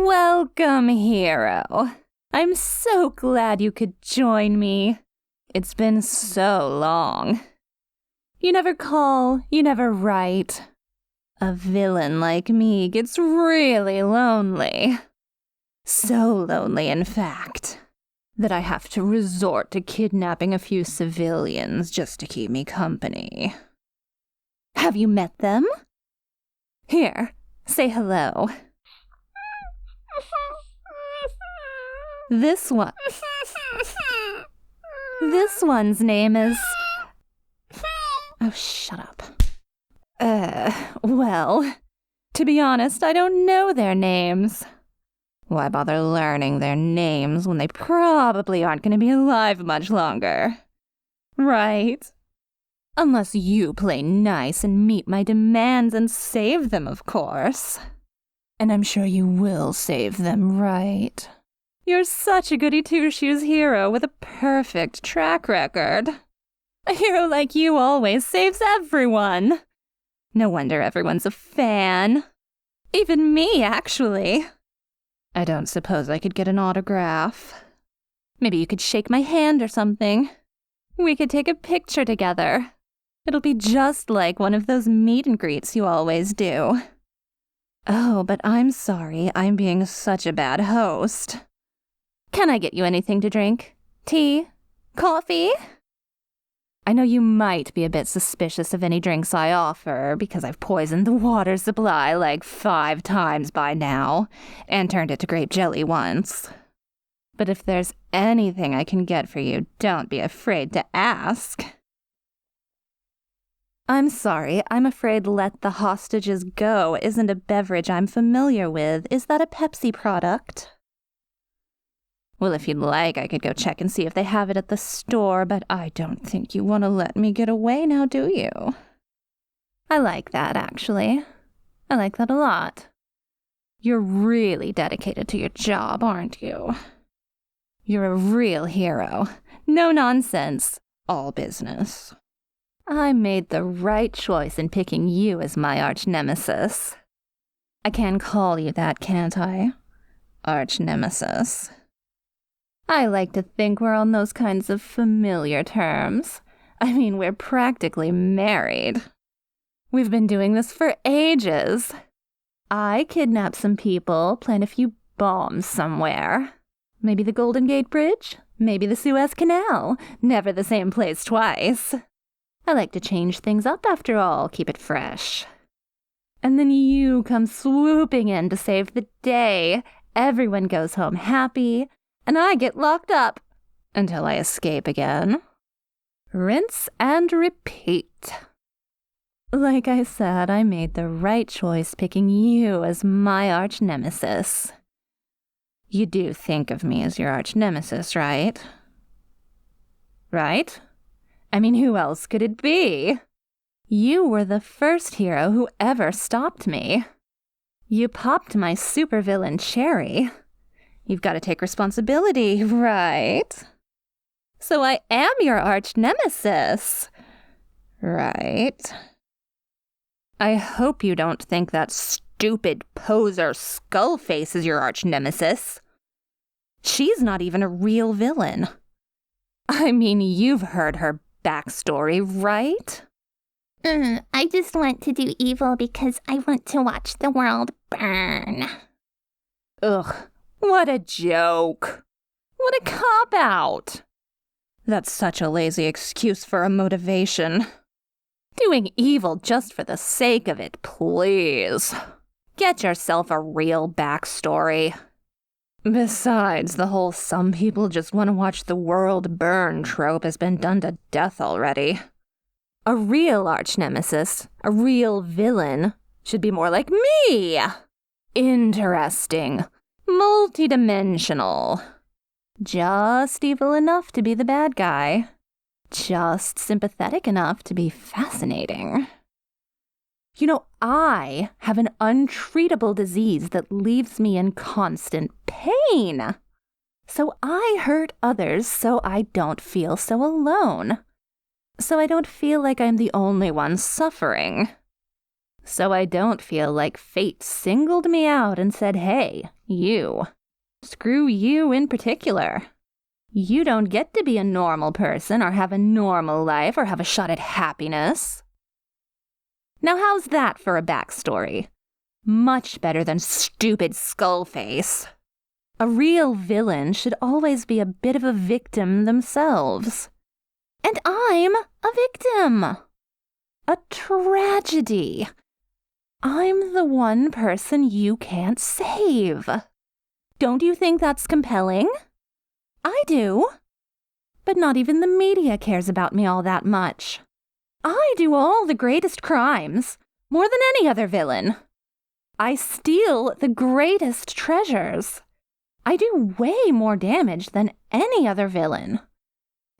Welcome, hero. I'm so glad you could join me. It's been so long. You never call, you never write. A villain like me gets really lonely. So lonely, in fact, that I have to resort to kidnapping a few civilians just to keep me company. Have you met them? Here, say hello. This one's name is... Oh, shut up. Well, to be honest, I don't know their names. Why bother learning their names when they probably aren't going to be alive much longer? Right? Unless you play nice and meet my demands and save them, of course. And I'm sure you will save them, right? You're such a goody-two-shoes hero with a perfect track record. A hero like you always saves everyone. No wonder everyone's a fan. Even me, actually. I don't suppose I could get an autograph. Maybe you could shake my hand or something. We could take a picture together. It'll be just like one of those meet and greets you always do. Oh, but I'm sorry, I'm being such a bad host. Can I get you anything to drink? Tea? Coffee? I know you might be a bit suspicious of any drinks I offer because I've poisoned the water supply like 5 times by now and turned it to grape jelly once. But if there's anything I can get for you, don't be afraid to ask. I'm sorry, I'm afraid Let the Hostages Go isn't a beverage I'm familiar with. Is that a Pepsi product? Well, if you'd like, I could go check and see if they have it at the store, but I don't think you want to let me get away now, do you? I like that, actually. I like that a lot. You're really dedicated to your job, aren't you? You're a real hero. No nonsense. All business. I made the right choice in picking you as my arch-nemesis. I can call you that, can't I? Arch-nemesis. I like to think we're on those kinds of familiar terms. I mean, we're practically married. We've been doing this for ages. I kidnap some people, plant a few bombs somewhere. Maybe the Golden Gate Bridge, maybe the Suez Canal. Never the same place twice. I like to change things up after all, keep it fresh. And then you come swooping in to save the day. Everyone goes home happy. And I get locked up until I escape again. Rinse and repeat. Like I said, I made the right choice picking you as my arch-nemesis. You do think of me as your arch-nemesis, right? Right? I mean, who else could it be? You were the first hero who ever stopped me. You popped my supervillain cherry. You've got to take responsibility, right? So I am your arch-nemesis, right? I hope you don't think that stupid poser Skullface is your arch-nemesis. She's not even a real villain. I mean, you've heard her backstory, right? I just want to do evil because I want to watch the world burn. Ugh. What a joke. What a cop-out. That's such a lazy excuse for a motivation. Doing evil just for the sake of it, please. Get yourself a real backstory. Besides, the whole some people just want to watch the world burn trope has been done to death already. A real arch-nemesis, a real villain, should be more like me. Interesting. Multidimensional. Just evil enough to be the bad guy. Just sympathetic enough to be fascinating. You know, I have an untreatable disease that leaves me in constant pain. So I hurt others so I don't feel so alone. So I don't feel like I'm the only one suffering. So I don't feel like fate singled me out and said, hey, You. Screw you in particular. You don't get to be a normal person or have a normal life or have a shot at happiness. Now how's that for a backstory? Much better than stupid Skullface. A real villain should always be a bit of a victim themselves. And I'm a victim. A tragedy. I'm the one person you can't save. Don't you think that's compelling? I do. But not even the media cares about me all that much. I do all the greatest crimes, more than any other villain. I steal the greatest treasures. I do way more damage than any other villain.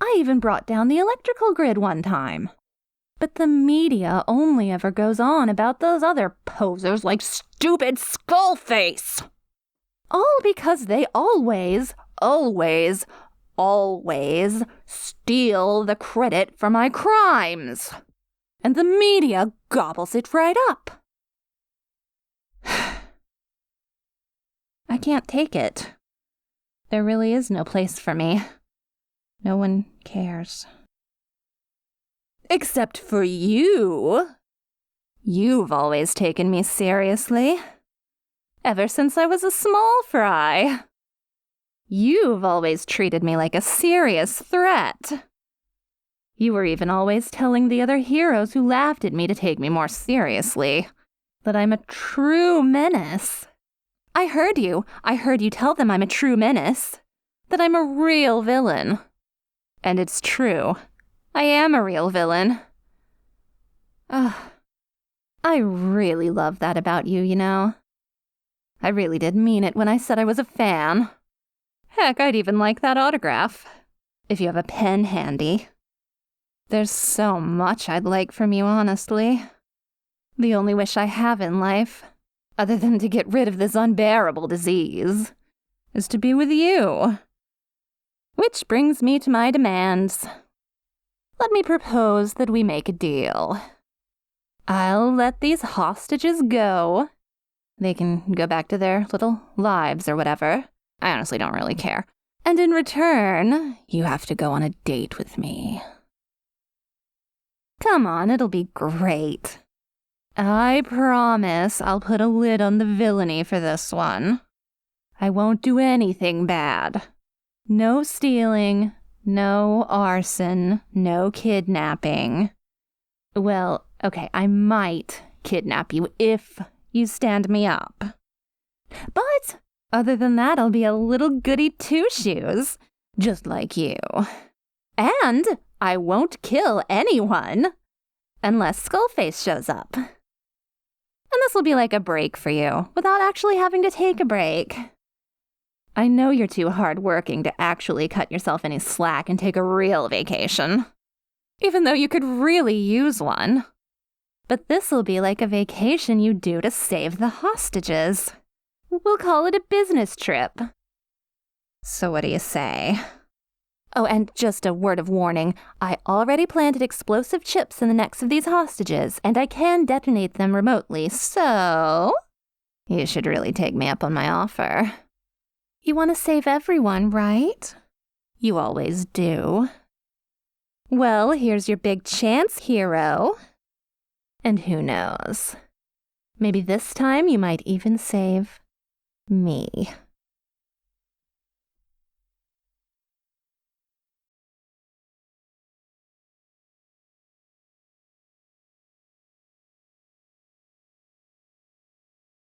I even brought down the electrical grid one time. But the media only ever goes on about those other posers like stupid Skullface. All because they always steal the credit for my crimes. And the media gobbles it right up. I can't take it. There really is no place for me. No one cares. Except for you. You've always taken me seriously. Ever since I was a small fry. You've always treated me like a serious threat. You were even always telling the other heroes who laughed at me to take me more seriously that I'm a true menace. I heard you tell them I'm a true menace, that I'm a real villain. And it's true. I am a real villain. I really love that about you, you know. I really did mean it when I said I was a fan. Heck, I'd even like that autograph, if you have a pen handy. There's so much I'd like from you, honestly. The only wish I have in life, other than to get rid of this unbearable disease, is to be with you. Which brings me to my demands. Let me propose that we make a deal. I'll let these hostages go. They can go back to their little lives or whatever. I honestly don't really care. And in return, you have to go on a date with me. Come on, it'll be great. I promise I'll put a lid on the villainy for this one. I won't do anything bad. No stealing, no arson, no kidnapping. Well, okay, I might kidnap you if you stand me up. But other than that, I'll be a little goody two-shoes, just like you. And I won't kill anyone unless Skullface shows up. And this will be like a break for you, without actually having to take a break. I know you're too hardworking to actually cut yourself any slack and take a real vacation, even though you could really use one. But this'll be like a vacation you do to save the hostages. We'll call it a business trip. So what do you say? Oh, and just a word of warning, I already planted explosive chips in the necks of these hostages, and I can detonate them remotely, so you should really take me up on my offer. You want to save everyone, right? You always do. Well, here's your big chance, hero. And who knows? Maybe this time you might even save me.